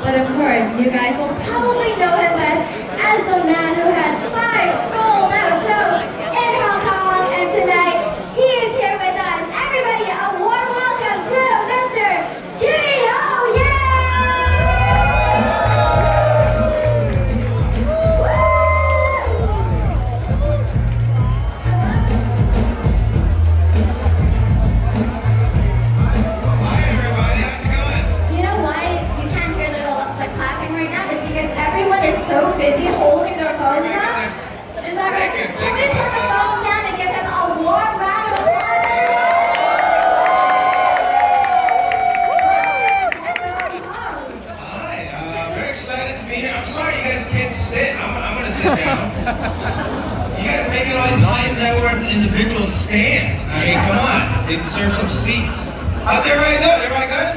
But of course, you guys will probably know him best as the man who had 5 sold-out shows in Hong Kong. And tonight, he is here with us. Everybody, a warm welcome to Mr. Jimmy Ho! So busy holding their phones up. Is that right? Can we put the phones down and give him a warm round of applause? Hi, very excited to be here. I'm sorry you guys can't sit. I'm gonna sit down. You guys are making all these high net worth individuals stand. I mean, come on. They deserve some seats. How's everybody doing? Everybody good?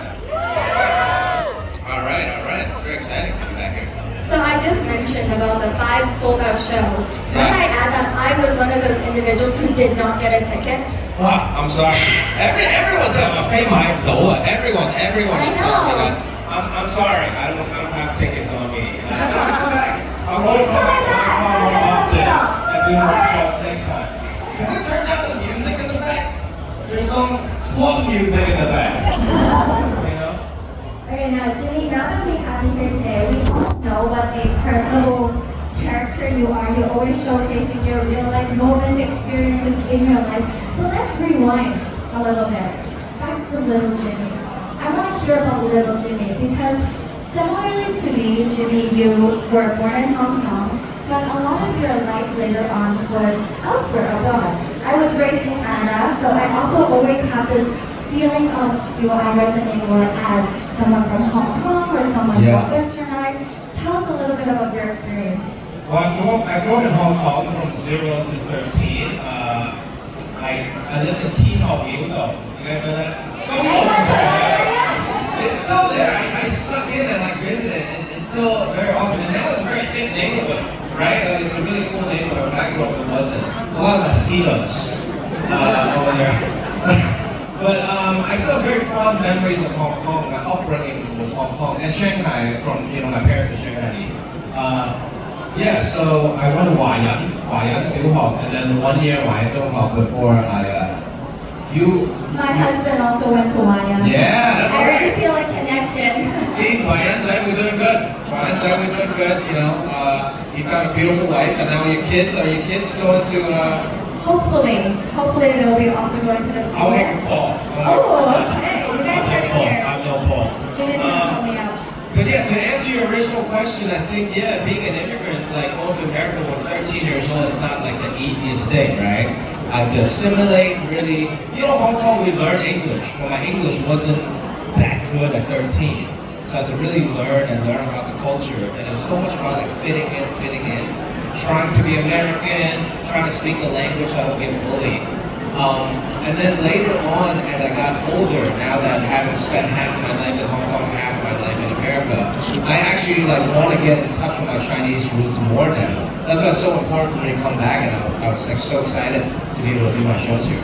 All right. It's very exciting to be back here. So I just mentioned about the 5 sold-out shows. Might I add that I was one of those individuals who did not get a ticket? Wow, I'm sorry. Everyone's a famous though. Everyone is not. I'm sorry. I don't have tickets on me. I'll come back. I'll go from more often and do more shows next time. Can we turn down the music in the back? There's some club music in the back. You know? Okay, now Jimmy, now that we have you here today, we all know what a personal character you are. You're always showcasing your real life moments, experiences in your life. But let's rewind a little bit. Back to little Jimmy. I want to hear about little Jimmy because similarly to me, Jimmy, you were born in Hong Kong, but a lot of your life later on was elsewhere abroad. I was raised in Canada, so I also always have this feeling of, do I resonate more as someone from Hong Kong or someone more westernized? Tell us a little bit about your experience. Well, I grew up in Hong Kong from 0 to 13. I lived in T Hall View though. You guys know that? It's still there. I snuck in and visited. It's still very awesome. And that was a very thick neighborhood, right? It's a really cool neighborhood. When I grew up, it wasn't. A lot of mosquitoes over there. But I still have very fond memories of Hong Kong. My upbringing was Hong Kong and Shanghai from, my parents are Shanghainese. So I went to Huayan Xiuhao, and then 1 year Huayan Zhonghao before My husband also went to Huayan. Yeah, that's I right. really feel a connection. See, Huayan said we're doing good. Huayan said we're doing good, you found a beautiful wife, and now are your kids going to, Hopefully they'll be also going to the school. I'll make a call. Okay. You guys heard it here. I know Paul. Jimmy's gonna call me out. But yeah, to answer your original question, I think, being an immigrant, going to America when 13 years old is not like the easiest thing, right? To assimilate, really, Hong Kong, we learned English, but my English wasn't that good at 13. So I had to really learn about the culture, and it was so much about fitting in, trying to be American, trying to speak the language so I don't get bullied. And then later on, as I got older, now that having spent half of my life in Hong Kong, half of my life in America, I actually want to get in touch with my Chinese roots more now. That's why it's so important when you come back, and I was so excited to be able to do my shows here.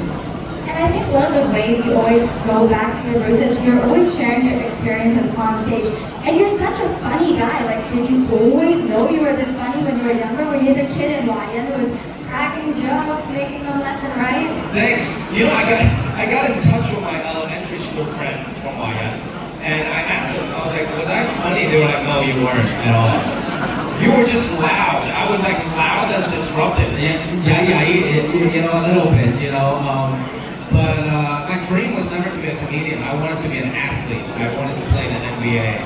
And I think one of the ways you always go back to your roots is you're always sharing your experiences on stage. And you're such a funny guy. Did you always know you were this funny when you were younger? Were you the kid in Huayan who was cracking jokes, making them left and right? Thanks. I got in touch with my elementary school friends from Huayan, and I asked them, I was like, was I funny? They were like, no, you weren't at all. You were just loud. I was loud and disruptive. A little bit, But my dream was never to be a comedian. I wanted to be an athlete. I wanted to play in the NBA.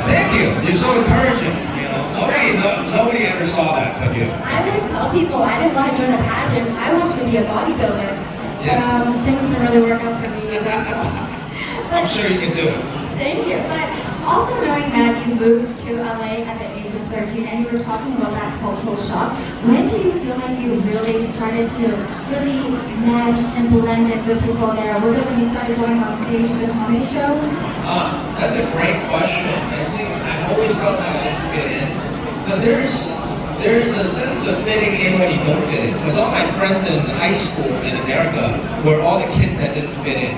Thank you. You're so encouraging. Nobody ever saw that but you. I always tell people I didn't want to join a pageant. I wanted to be a bodybuilder. Yeah. But things didn't really work out for me. I'm sure you can do it. Thank you. But also knowing that you moved to LA at the age of 13 and you were talking about that cultural shock, when do you feel like you really started to really mesh and blend in with people there? Was it when you started going on stage with comedy shows? That's a great question. I think I always felt that I didn't fit in. But there's a sense of fitting in when you don't fit in. Because all my friends in high school in America were all the kids that didn't fit in.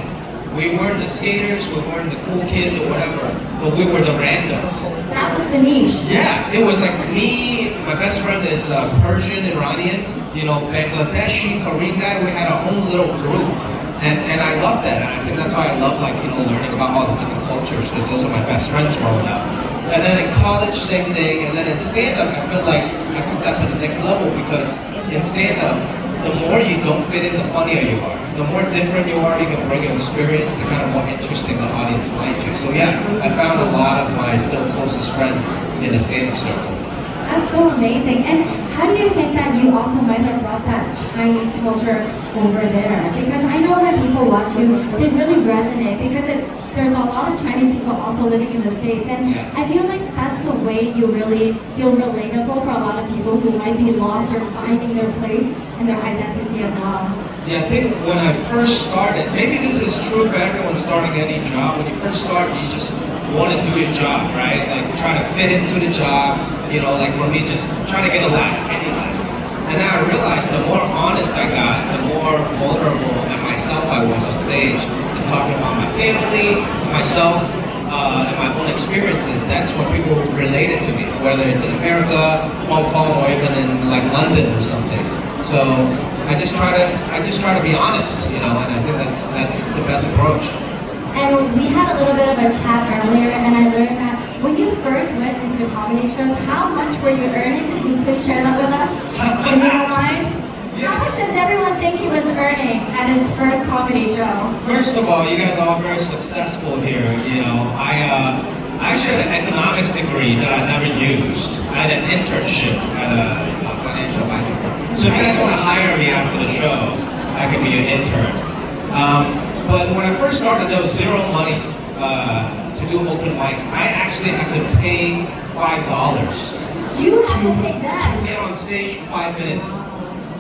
We weren't the skaters, we weren't the cool kids or whatever, but we were the randoms. That was the niche. Yeah, it was like me, my best friend is Persian, Iranian, you know, Bangladeshi, Korean guy. We had our own little group. And I love that, and I think that's why I love, like, you know, learning about all the different cultures, because those are my best friends growing up. And then in college, same thing, and then in stand-up, I feel like I took that to the next level, because in stand-up, the more you don't fit in, the funnier you are. The more different you are, you can bring your experience, the kind of more interesting the audience finds you. So yeah, I found a lot of my still closest friends in the stand-up circle. That's so amazing. And how do you think that you also might have brought that Chinese culture over there? Because I know when people watch you, they really resonate, because there's a lot of Chinese people also living in the States, and I feel like that's the way you really feel relatable for a lot of people who might be lost or finding their place and their identity as well. Yeah, I think when I first started, maybe this is true for everyone starting any job. When you first start, you just want to do your job, right? Like trying to fit into the job, you know, like for me, just trying to get a laugh, any laugh. And now I realized the more honest I got, the more vulnerable and myself I was on stage, and talking about my family, myself, and my own experiences. That's when people related to me, whether it's in America, Hong Kong, or even in like London or something. So I just try to be honest, you know, and I think that's the best approach. And we had a little bit of a chat earlier, and I learned that when you first went into comedy shows, how much were you earning? Could you please share that with us, if you don't mind? How much does everyone think he was earning at his first comedy show? First of all, you guys are all very successful here. You know, I actually had an economics degree that I never used. I had an internship at a financial advisor firm. So if you guys want to hire me after the show, I could be an intern. But when I first started, there was zero money to do open mics. I actually had to pay $5 You had to pay that? to get on stage for 5 minutes.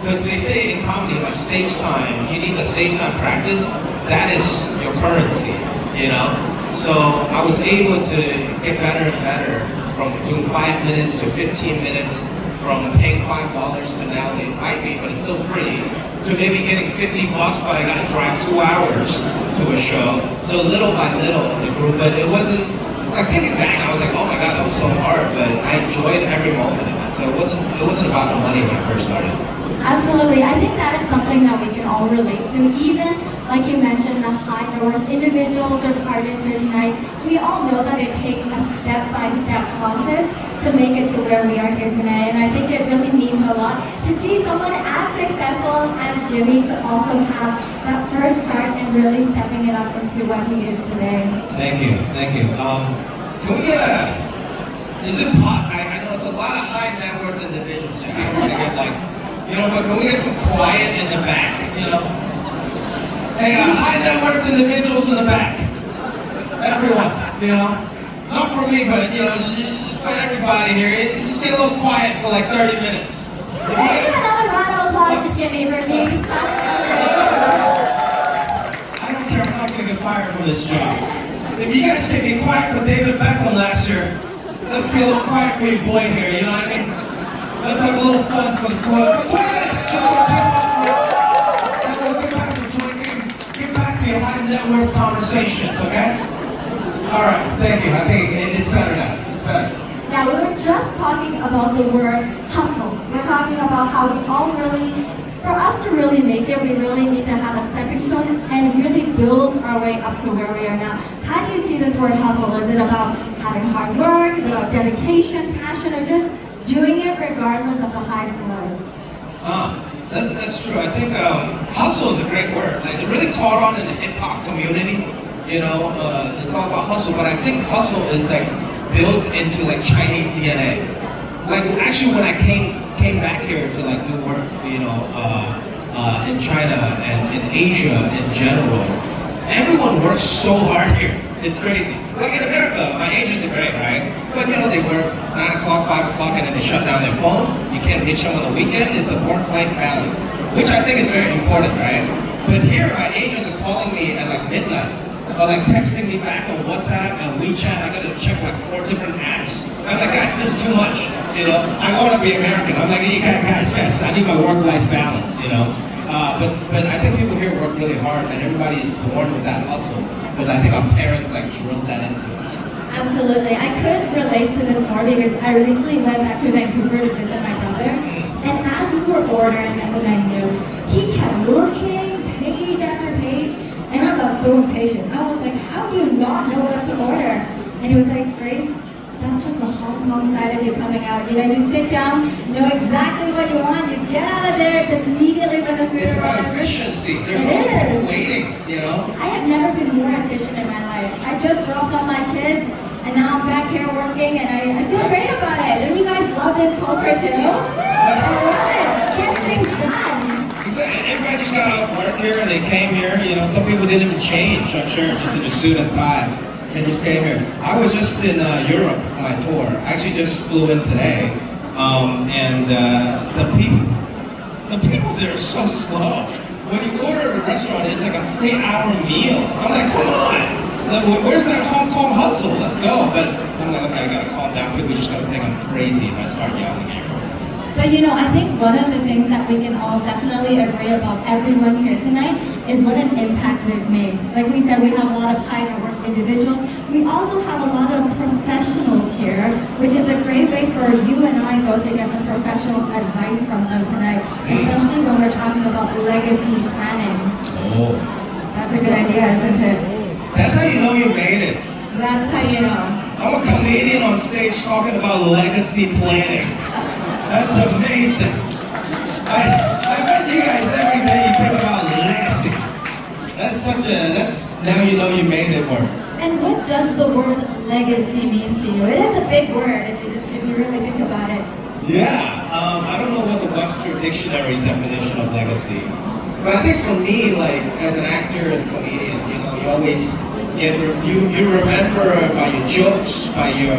Because they say in comedy, like stage time, you need the stage time practice. That is your currency, you know? So I was able to get better and better from doing 5 minutes to 15 minutes, from paying $5 to now they invite me, but it's still free, to maybe getting $50, but I gotta drive 2 hours to a show. So little by little, it grew, but it wasn't, like thinking back, I was like, oh my God, that was so hard, but I enjoyed every moment of it. So it wasn't about the money when I first started. Absolutely. I think that is something that we can all relate to. Even, like you mentioned, the high net worth individuals or artists here tonight, we all know that it takes a step-by-step process to make it to where we are here tonight. And I think it really means a lot to see someone as successful as Jimmy to also have that first start and really stepping it up into what he is today. Thank you, thank you. Can we get is it I know it's a lot of high net worth individuals here. I don't want to get like, you know, but can we get some quiet in the back, you know? Hey, high net worth individuals in the back. Everyone, you know? Not for me, but, you know, just for everybody here. Just get a little quiet for like 30 minutes. Let's give another round of applause to Jimmy for being such I don't care, I'm not going to get fired from this job. If you guys can be quiet for David Beckham last year, let's be a little quiet for your boy here, you know what I mean? Let's have a little fun for the club. For 20 minutes, just want to and we'll get back to your high net worth conversations, okay? All right, thank you. I think it's better now. It's better. Now, we were just talking about the word hustle. We're talking about how we all really, for us to really make it, we really need to have a stepping stone and really build our way up to where we are now. How do you see this word hustle? Is it about having hard work? Is it about dedication, passion, or just doing it regardless of the highs and lows? That's true. I think hustle is a great word. Like, it really caught on in the hip hop community. You know, it's all about hustle, but I think hustle is like built into like Chinese DNA. Like actually, when I came back here to like do work, you know, in China and in Asia in general, everyone works so hard here. It's crazy. Like in America, my agents are great, right? But you know, they work 9 o'clock, 5 o'clock, and then they shut down their phone. You can't reach them on the weekend. It's a work-life balance, which I think is very important, right? But here, my agents are calling me at like midnight, or like texting me back on WhatsApp and WeChat. I gotta check like 4 different apps. I'm like, guys, this is too much. You know, I want to be American. I'm like, guys, I need my work-life balance. You know. But I think people here work really hard, and everybody is born with that hustle. Because I think our parents like drilled that into us. Absolutely. I could relate to this more because I recently went back to Vancouver to visit my brother. And as we were ordering at the menu, he kept looking page after page. And I got so impatient. I was like, how do you not know what to order? And he was like, Grace, that's just the Hong Kong side of you coming out. You know, you sit down, you know exactly what you want, you get out of there immediately when the food It's about arrives. efficiency. There's no people waiting, you know? I have never been more efficient in my life. I just dropped off my kids, and now I'm back here working, and I feel great about it. Don't you guys love this culture too? I love it. Get things done. Everybody just got out of work here and they came here. You know, some people didn't even change, I'm sure, just in a suit and tie, and just came here. I was just in Europe on my tour. I actually just flew in today, and the people there are so slow. When you order at a restaurant, it's like a 3-hour meal. I'm like, come on, where's that Hong Kong hustle? Let's go. But I'm like, okay, I gotta calm down. People just gotta think I'm crazy if I start yelling here. But you know, I think one of the things that we can all definitely agree about everyone here tonight is what an impact we've made. Like we said, we have a lot of high net worth individuals. We also have a lot of professionals here, which is a great way for you and I both to get some professional advice from them tonight, especially when we're talking about legacy planning. Oh. That's a good idea, isn't it? That's how you know you made it. That's how you know. I'm a comedian on stage talking about legacy planning. That's amazing. I bet you guys every day you think about legacy. Now you know you made it work. And what does the word legacy mean to you? It is a big word if you really think about it. Yeah, I don't know what the Webster Dictionary definition of legacy. But I think for me, like as an actor, as a comedian, you know, you always you remember by your jokes, by your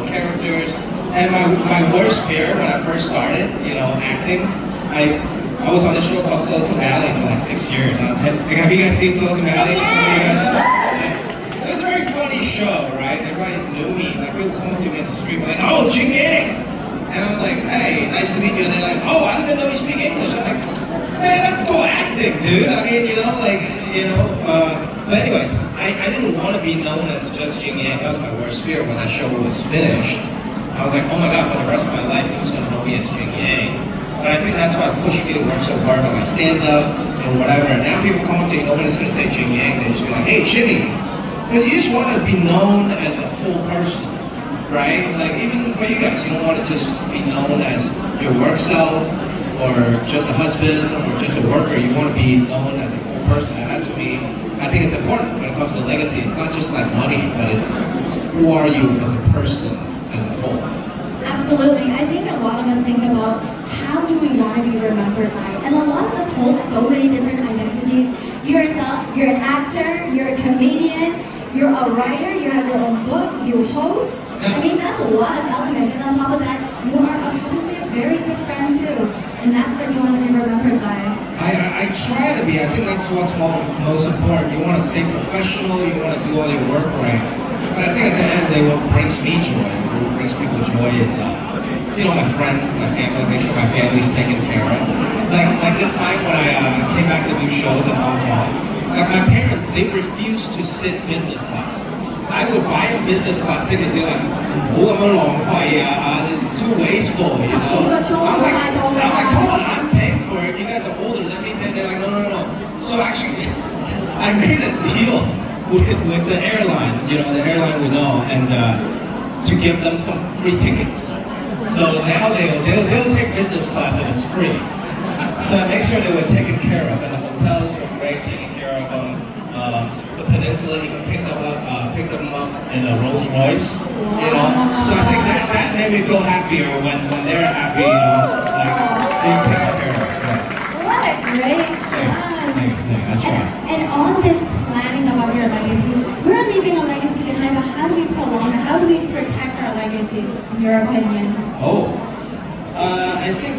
characters. And my worst fear when I first started, acting, I was on a show called Silicon Valley for like 6 years. Have you guys seen Silicon Valley? Yes. It was a very funny show, right? Everybody knew me. Like people come up to me in the street like, "Oh, Jing Yang," and I'm like, "Hey, nice to meet you." And they're like, "Oh, I didn't even know you speak English." I'm like, "Man, that's cool acting, dude." I mean, But anyways, I didn't want to be known as just Jing Yang. That was my worst fear when that show was finished. I was like, oh my god, for the rest of my life, who's going to know me as Jing Yang? But I think that's why pushed me to work so hard on my stand-up and whatever. And now people come up to you, nobody's going to say Jing Yang, they're just going to be like, hey, Jimmy. Because you just want to be known as a full person, right? Like even for you guys, you don't want to just be known as your work self or just a husband or just a worker. You want to be known as a full person. And that to me, I think it's important when it comes to legacy. It's not just like money, but it's who are you as a person as a whole. Absolutely. I think a lot of us think about how do we want to be remembered by? And a lot of us hold so many different identities. You're an actor, you're a comedian, you're a writer, you have your own book, you host. I mean, that's a lot of elements. And on top of that, you are a very good friend too. And that's what you want to be remembered by. I try to be. I think that's what's most important. You want to stay professional, you want to do all your work right. But I think at the end of the day, what brings me joy, what brings people joy is, my friends, my family, make sure my family's taken care of. Like this time when I came back to do shows in Hong Kong, like my parents, they refused to sit business class. I would buy a business class ticket, they're like, oh, this is too wasteful, I'm like, come on, I'm paying for it, you guys are older, let me pay. They're like, no. So actually, I made a deal with the airline, the airline would know, and to give them some free tickets. So now they'll take business class and it's free. So I make sure they were taken care of, and the hotels were great, taking care of them. The peninsula even picked them up in a Rolls Royce, So I think that made me feel happier when they're happy, like they're taken care of. Yeah. What a great thing. I try. And on this planning about your legacy, we're leaving a legacy behind, but how do we prolong it? How do we protect our legacy, in your opinion? I think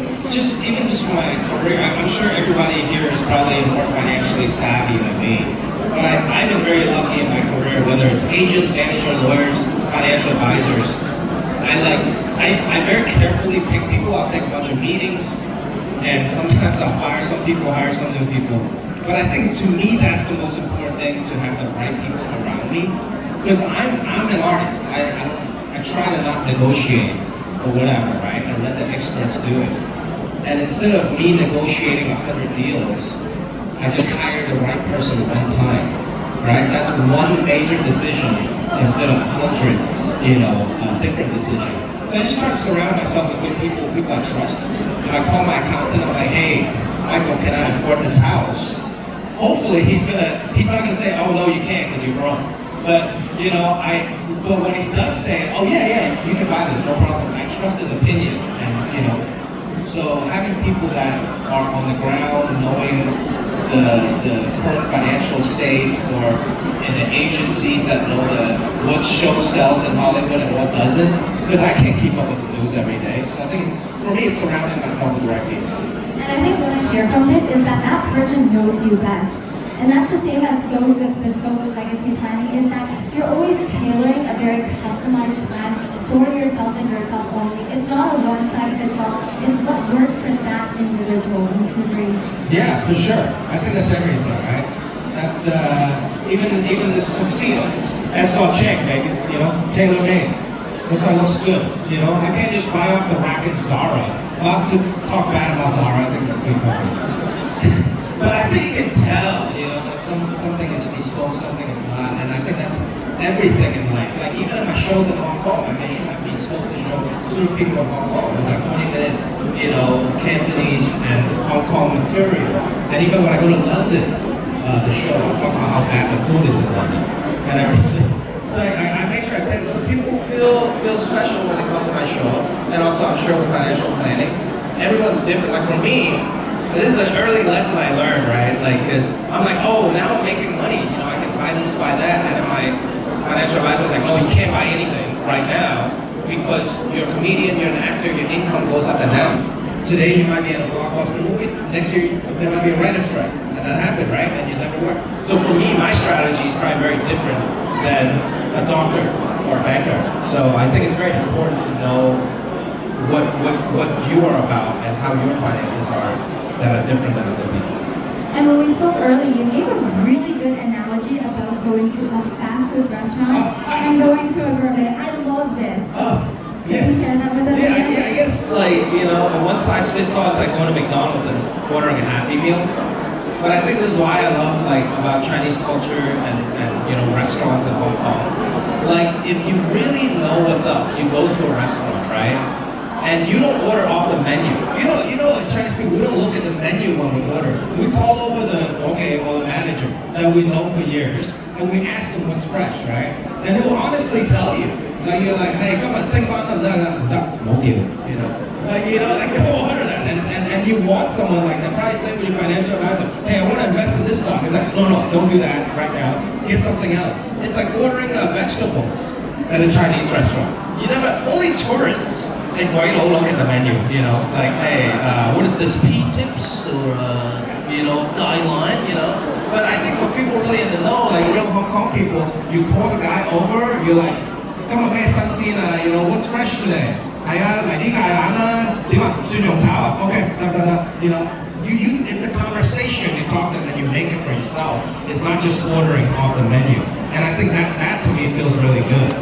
even just for my career, I'm sure everybody here is probably more financially savvy than me. But I've been very lucky in my career, whether it's agents, manager, lawyers, financial advisors. I very carefully pick people. I'll take a bunch of meetings. And sometimes I'll fire some people, hire some new people. But I think to me that's the most important thing, to have the right people around me. Because I'm an artist. I try to not negotiate or whatever, right? And let the experts do it. And instead of me negotiating 100 deals, I just hire the right person one time, right? That's one major decision instead of 100, different decisions. So I just try to surround myself with good people I trust. I call my accountant, I'm like, hey, Michael, can I afford this house? Hopefully he's not gonna say, oh no, you can't because you're wrong. But but when he does say, oh yeah, you can buy this, no problem. I trust his opinion, and so having people that are on the ground, knowing the current financial state, or in the agencies that know what show sells in Hollywood and what doesn't, because I can't keep up with the news every day. So I think for me, it's surrounding myself with the right people. And I think what I hear from this is that person knows you best. And that's the same as goes with Bespoke legacy planning, is that you're always tailoring a very customized plan for yourself and yourself only. It's not a one-size-fits-all. It's what works for that individual. Would you agree? Yeah, for sure. I think that's everything, right? That's even this tuxedo. That's called check, baby. Tailor made. That's why it looks good. I can't just buy off the rack at Zara. I'll have to talk bad about Zara. I think it's a good company. But I think you can tell, that something is bespoke, something is not, and I think that's everything in life. Like even in my shows in Hong Kong, I make sure I bespoke the show to the people of Hong Kong. It's like 20 minutes, Cantonese and Hong Kong material. And even when I go to London, the show, I talk about how bad the food is in London and everything. So I make sure I take so people feel special when they come to my show, and also I'm sure with financial planning, everyone's different. Like for me, this is an early lesson I learned, right? Like, because I'm like, oh, now I'm making money. I can buy this, buy that. And then my financial advisor was like, no, you can't buy anything right now because you're a comedian, you're an actor, your income goes up and down. Today you might be in a blockbuster movie. Next year there might be a writer's strike. And that happened, right? And you never work. So for me, my strategy is probably very different than a doctor or a banker. So I think it's very important to know what you are about and how your finances are that are different than other people. And when we spoke earlier, you gave a really good analogy about going to a fast food restaurant and going to a gourmet. I love this. Yeah. Can you share that with us? Yeah, I guess it's like, a one size fits all. It's like going to McDonald's and ordering a Happy Meal. But I think this is why I love about Chinese culture and restaurants in Hong Kong. Like if you really know what's up, you go to a restaurant, right? And you don't order off the menu. Chinese people, we don't look at the menu when we order. We call over the manager that we know for years, and we ask them what's fresh, right? And they will honestly tell you. Like you're like, hey, come on, sing about no give. Like go order that. And you want someone like that, probably say to your financial advisor, hey, I want to invest in this stock. It's like, no, don't do that right now. Get something else. It's like ordering vegetables at a Chinese restaurant. Only tourists. And look at the menu, like, hey, what is this, P-tips or, guideline, But I think for people really in the know, like real Hong Kong people, you call the guy over, you're like, come on, hey, Sunseed, what's fresh today? Okay, it's a conversation, you talk to them and you make it for yourself. It's not just ordering off the menu. And I think that to me feels really good.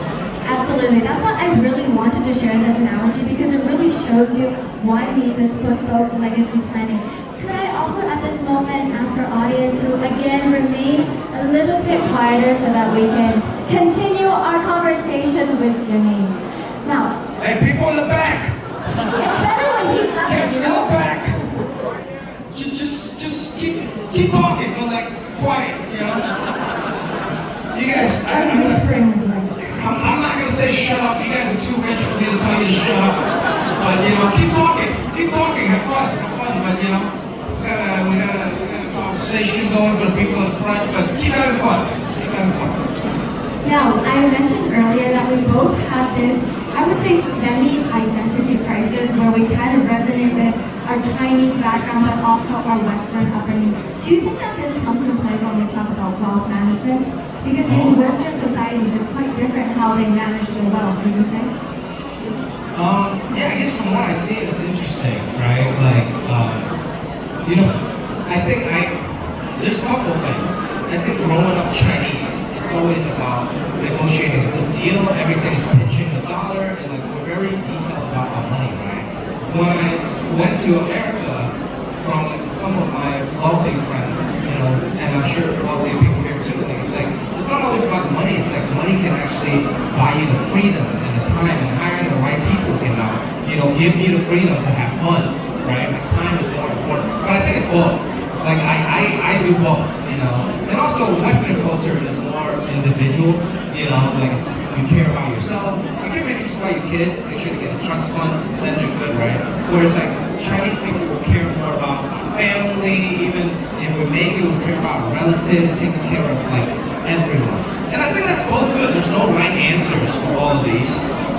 Absolutely. That's what I really wanted to share this analogy, because it really shows you why we need this Bespoke legacy planning. Could I also at this moment ask our audience to again remain a little bit quieter so that we can continue our conversation with Jimmy. Now, hey, people in the back! it's better when he's not Yes, in the back! Just keep talking, but like quiet, You guys, I'm not gonna say shut up. You guys are too rich for me to tell you to shut up. But keep talking, have fun. But we got a conversation going for the people in front. But keep having fun. Now, I mentioned earlier that we both have this, I would say, semi-identity crisis, where we kind of resonate with our Chinese background, but also our Western upbringing. Do you think that this comes into play when we talk about wealth management? Because in Western societies, it's quite different how they manage their wealth, would you say? Yeah, I guess from what I see, it's interesting, right? Like, You know, there's a couple of things. I think growing up Chinese, it's always about negotiating a good deal. Everything is pitching the dollar, and like we're very detailed about our money, right? When I went to America, from some of my wealthy friends, you know, and I'm sure wealthy people here too, like it's not always about the money. It's like money can actually buy you the freedom and the time, and hiring the right people can, give you the freedom to have fun, right? Like time is more important, but I think it's both. Like I do both, you know, and also Western culture is more individual, you know, like you care about yourself, you care maybe just about your kid, make sure to get a trust fund, then they're good, right? Whereas like Chinese people will care more about family, even if we maybe will care about relatives, taking care of like everyone. And I think that's both good. There's no right answers for all of these.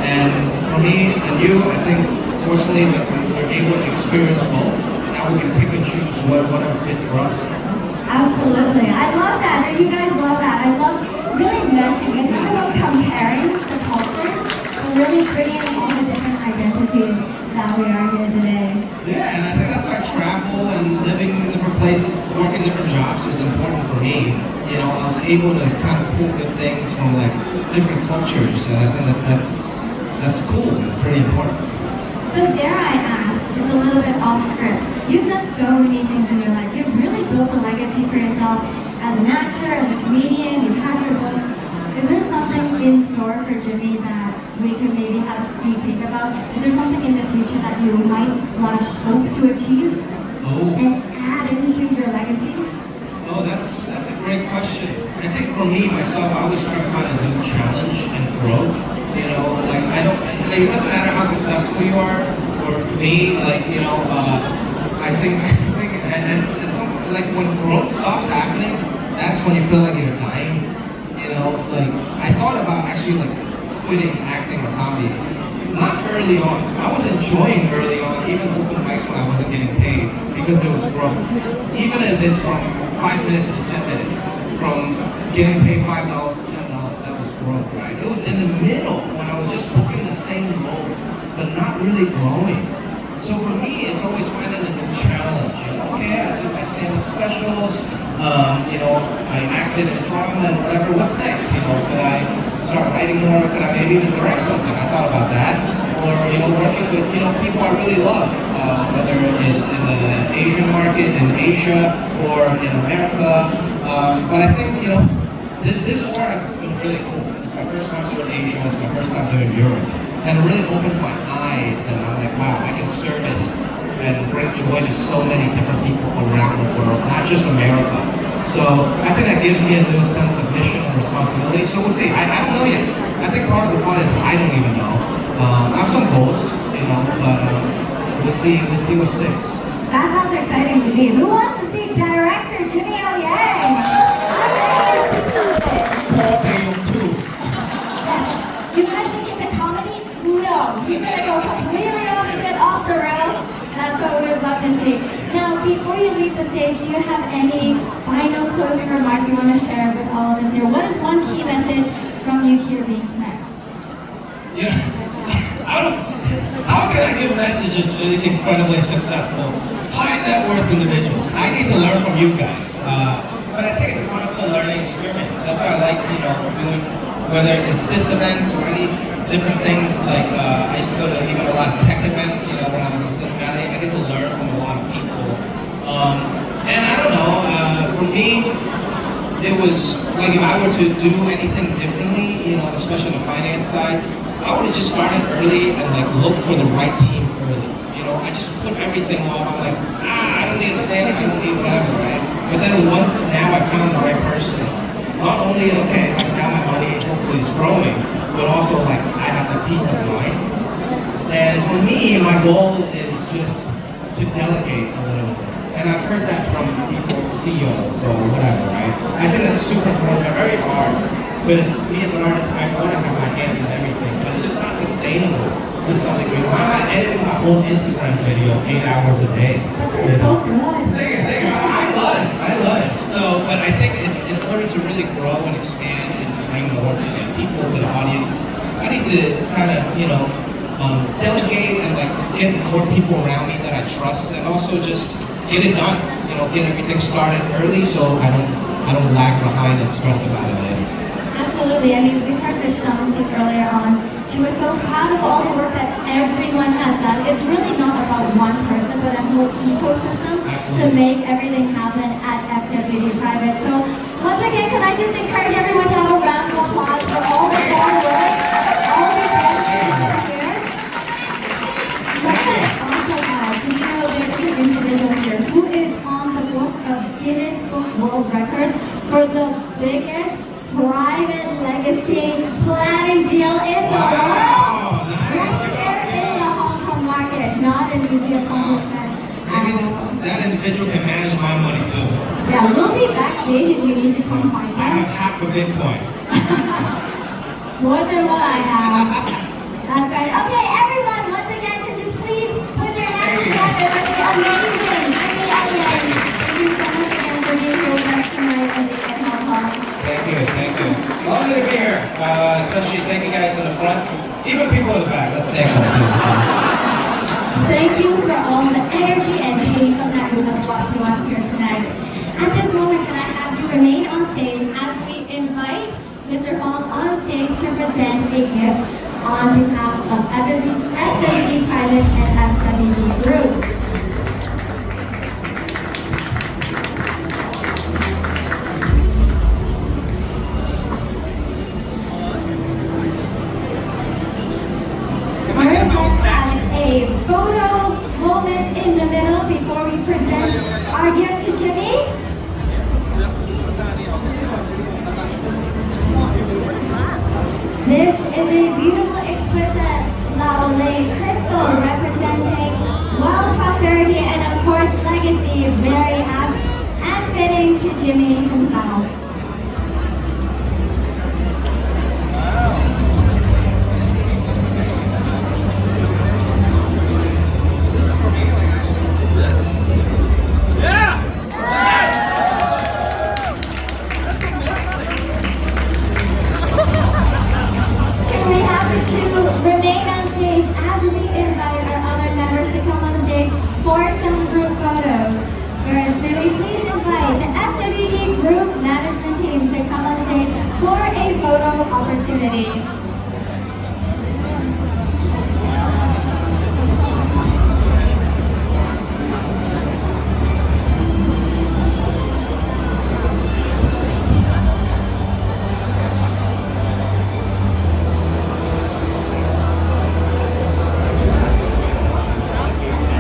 And for me and you, I think fortunately that we're able to experience both. Now we can pick and choose whatever fits for us. Absolutely. I love that. And you guys love that. I love really meshing. It's not about comparing the cultures, but really bringing all the different identities that we are here today. Yeah, and I think that's why travel and living in different places, working different jobs is important for me. You know, I was able to kind of pull good things from like different cultures, and I think that's cool and pretty important. So dare I ask, it's a little bit off script. You've done so many things in your life. You've really built a legacy for yourself as an actor, as a comedian. You have your book. Is there something in store for Jimmy that we could maybe have a sneak peek about? Is there something in the future that you might want to hope to achieve and add into your legacy? Oh, that's a great question. I think for me, myself, I always try to find a new challenge and growth. You know, like it doesn't matter how successful you are, or me, like, you know, I think, and it's something, like when growth stops happening, that's when you feel like you're dying. You know, like I thought about actually like quitting acting or comedy. Not early on. I was enjoying early on, even open mics when I wasn't getting paid, because there was growth. Even if it's from 5 minutes to 10 minutes, from getting paid $5 to $10, that was growth, right? It was in the middle when I was just booking the same roles, but not really growing. So for me, it's always finding a new challenge. You know, okay, I did my stand-up specials, you know, I acted in drama and whatever. What's next? You know, could I start writing more? Could I maybe even direct something? I thought about that. Or, you know, working with, you know, people I really love, whether it's in the Asian market, in Asia, or in America. But I think, you know, this war has been really cool. It's my first time doing Asia, it's my first time doing Europe. And it really opens my eyes, and I'm like, wow, I can service and bring joy to so many different people around the world, not just America. So I think that gives me a new sense of mission and responsibility. So we'll see. I don't know yet. I think part of the fun is I don't even know. I have some goals, you know, but we'll see what sticks. That sounds exciting to me. Who wants to see director Jimmy O. Yang? You guys think it's a comedy? No. He's gonna go completely opposite, off the rails. That's what we would love to see. Now, before you leave the stage, do you have any final closing remarks you want to share with all of us here? What is one key message from you here being tonight? Yeah. How can I give messages to these incredibly successful, high net worth individuals? I need to learn from you guys. But I think it's a constant learning experience. That's why I like, you know, doing, whether it's this event or any different things. Like I used to go to even a lot of tech events, you know, when I was in Silicon Valley. I get to learn from a lot of people. And I don't know, for me, it was like if I were to do anything differently, you know, especially on the finance side, I would have just started early and like look for the right team early. You know, I just put everything off. I'm like, I don't need a planner, I don't need whatever, right? But then once now I found the right person, not only okay, I got my money, hopefully it's growing, but also like I have that peace of mind. And for me, my goal is just to delegate a little bit. And I've heard that from people, CEOs or whatever, right? I think that's super important. They're very hard. Because me as an artist, I want to have my hands in everything, but it's just not sustainable to some degree. Why am I editing my whole Instagram video 8 hours a day? That's so good. I love it. So, but I think it's in order to really grow and expand and bring more to the people, to the audience, I need to kind of, you know, delegate and like get more people around me that I trust, and also just, get it done. You know, get everything started early so I don't lag behind and stress about it later. Absolutely. I mean, we heard Michelle speak earlier on. She was so proud of all the work that everyone has done. It's really not about one person, but a whole ecosystem to make everything happen at FWD Private. So once again, can I just encourage everyone to have a round of applause for all the hard work, all the dedication here. What I also add, to show there is an individual here who is on the book of Guinness Book World Records for the biggest private legacy planning deal in the world. Right there in the Hong Kong market. Not an easy accomplishment. Maybe that individual can manage my money too. Yeah, we'll be backstage if you need to come find I have us. half a Bitcoin. More than what I have. That's right. Okay, everyone, once again, could you please put your hands together for the amazing Jimmy Onion. Thank you so much again for being here with us tonight in Hong Kong. Thank you. Lovely to be here. Especially thank you guys in the front. Even people in the back. Let's thank them too. Thank you for all the energy and hate that you have brought to us here tonight. At this moment, can I have you remain on stage as we invite Mr. Hong on stage to present a gift on behalf of FWD Private and FWD Group. A photo moment in the middle before we present our gift to Jimmy. This is a beautiful, exquisite Laolei crystal representing wealth, prosperity, and of course legacy. Very apt and fitting to Jimmy himself. Remain on stage as we invite our other members to come on stage for some group photos. First, may we please invite the FWD Group Management Team to come on stage for a photo opportunity.